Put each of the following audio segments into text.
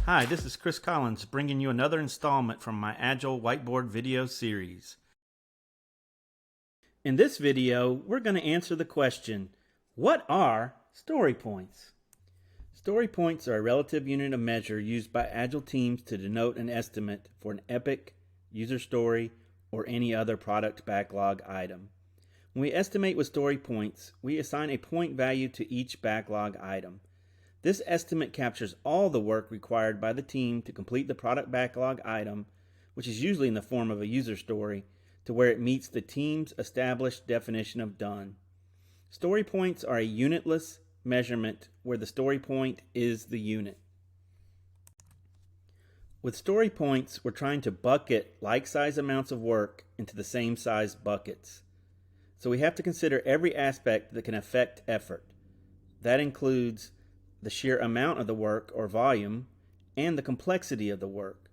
Hi, this is Chris Collins bringing you another installment from my Agile Whiteboard video series. In this video, we're going to answer the question, what are story points? Story points are a relative unit of measure used by Agile teams to denote an estimate for an epic, user story, or any other product backlog item. When we estimate with story points, we assign a point value to each backlog item. This estimate captures all the work required by the team to complete the product backlog item, which is usually in the form of a user story, to where it meets the team's established definition of done. Story points are a unitless measurement where the story point is the unit. With story points, we're trying to bucket like-size amounts of work into the same size buckets. So we have to consider every aspect that can affect effort. That includes the sheer amount of the work or volume, and the complexity of the work.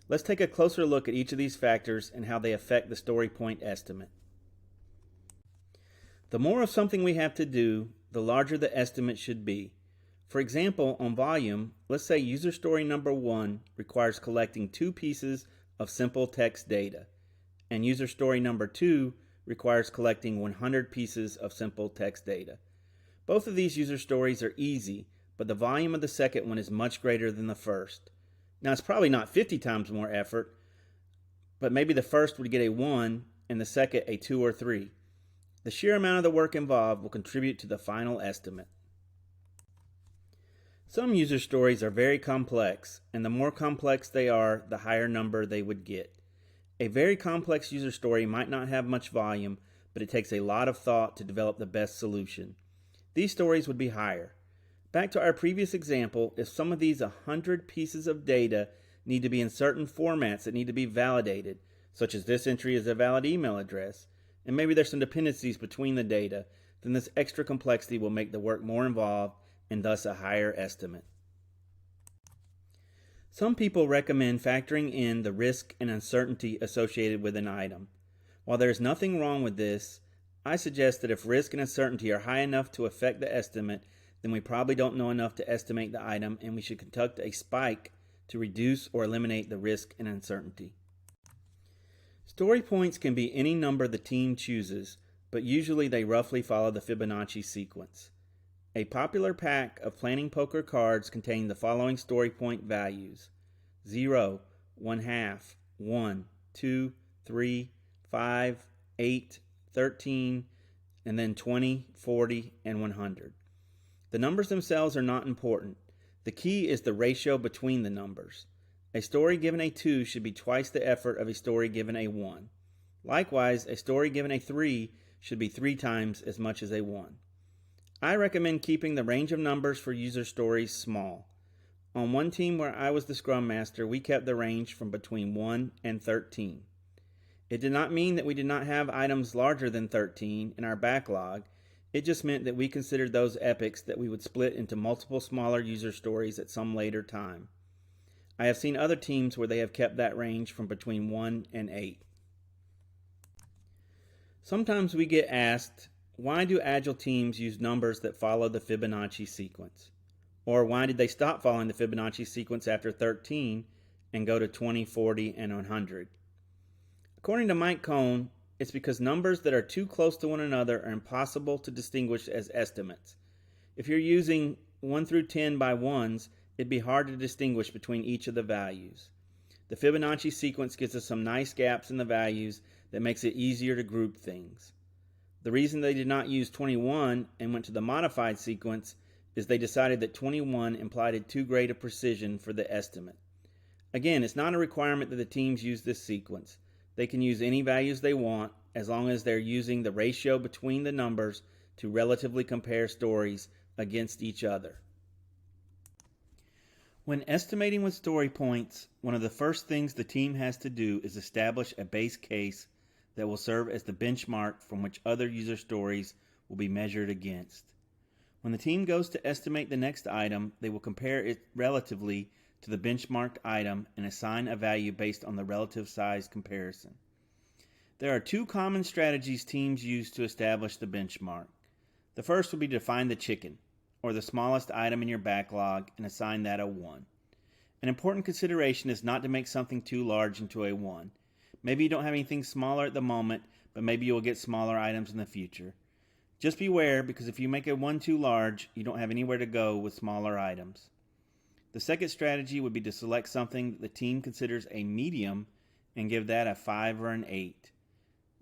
Let's take a closer look at each of these factors and how they affect the story point estimate. The more of something we have to do, the larger the estimate should be. For example, on volume, let's say user story number 1 requires collecting 2 pieces of simple text data, and user story number 2 requires collecting 100 pieces of simple text data. Both of these user stories are easy, but the volume of the second one is much greater than the first. Now, it's probably not 50 times more effort, but maybe the first would get a 1 and the second a 2 or 3. The sheer amount of the work involved will contribute to the final estimate. Some user stories are very complex, and the more complex they are, the higher number they would get. A very complex user story might not have much volume, but it takes a lot of thought to develop the best solution. These stories would be higher. Back to our previous example, if some of these 100 pieces of data need to be in certain formats that need to be validated, such as this entry is a valid email address, and maybe there's some dependencies between the data, then this extra complexity will make the work more involved and thus a higher estimate. Some people recommend factoring in the risk and uncertainty associated with an item. While there is nothing wrong with this, I suggest that if risk and uncertainty are high enough to affect the estimate, then we probably don't know enough to estimate the item, and we should conduct a spike to reduce or eliminate the risk and uncertainty. Story points can be any number the team chooses, but usually they roughly follow the Fibonacci sequence. A popular pack of planning poker cards contain the following story point values: 0, 1/2, 1, 2, 3, 5, 8, 13, and then 20, 40, and 100. The numbers themselves are not important. The key is the ratio between the numbers. A story given a 2 should be twice the effort of a story given a 1. Likewise, a story given a 3 should be 3 times as much as a 1. I recommend keeping the range of numbers for user stories small. On one team where I was the Scrum Master, we kept the range from between 1 and 13. It did not mean that we did not have items larger than 13 in our backlog. It just meant that we considered those epics that we would split into multiple smaller user stories at some later time. I have seen other teams where they have kept that range from between 1 and 8. Sometimes we get asked, why do Agile teams use numbers that follow the Fibonacci sequence? Or why did they stop following the Fibonacci sequence after 13 and go to 20, 40, and 100? According to Mike Cohn, it's because numbers that are too close to one another are impossible to distinguish as estimates. If you're using 1 through 10 by ones, it'd be hard to distinguish between each of the values. The Fibonacci sequence gives us some nice gaps in the values that makes it easier to group things. The reason they did not use 21 and went to the modified sequence is they decided that 21 implied too great a precision for the estimate. Again, it's not a requirement that the teams use this sequence. They can use any values they want as long as they're using the ratio between the numbers to relatively compare stories against each other. When estimating with story points, one of the first things the team has to do is establish a base case that will serve as the benchmark from which other user stories will be measured against. When the team goes to estimate the next item, they will compare it relatively to the benchmarked item and assign a value based on the relative size comparison. There are 2 common strategies teams use to establish the benchmark. The first would be to find the chicken, or the smallest item in your backlog, and assign that a 1. An important consideration is not to make something too large into a 1. Maybe you don't have anything smaller at the moment, but maybe you will get smaller items in the future. Just beware, because if you make a 1 too large, you don't have anywhere to go with smaller items. The second strategy would be to select something that the team considers a medium and give that a 5 or an 8.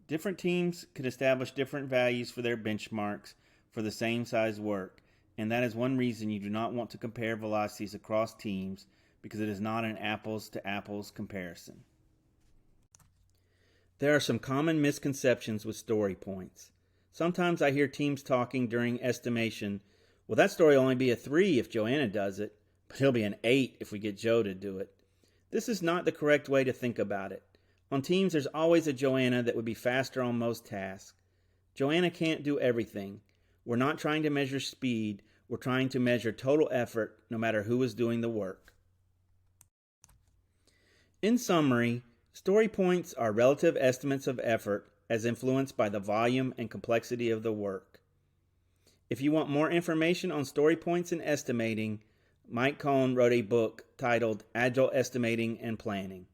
Different teams could establish different values for their benchmarks for the same size work, and that is one reason you do not want to compare velocities across teams, because it is not an apples to apples comparison. There are some common misconceptions with story points. Sometimes I hear teams talking during estimation, well, that story will only be a 3 if Joanna does it, but it'll be an 8 if we get Joe to do it. This is not the correct way to think about it. On teams, there's always a Joanna that would be faster on most tasks. Joanna can't do everything. We're not trying to measure speed, we're trying to measure total effort no matter who is doing the work. In summary, story points are relative estimates of effort as influenced by the volume and complexity of the work. If you want more information on story points and estimating, Mike Cohn wrote a book titled Agile Estimating and Planning.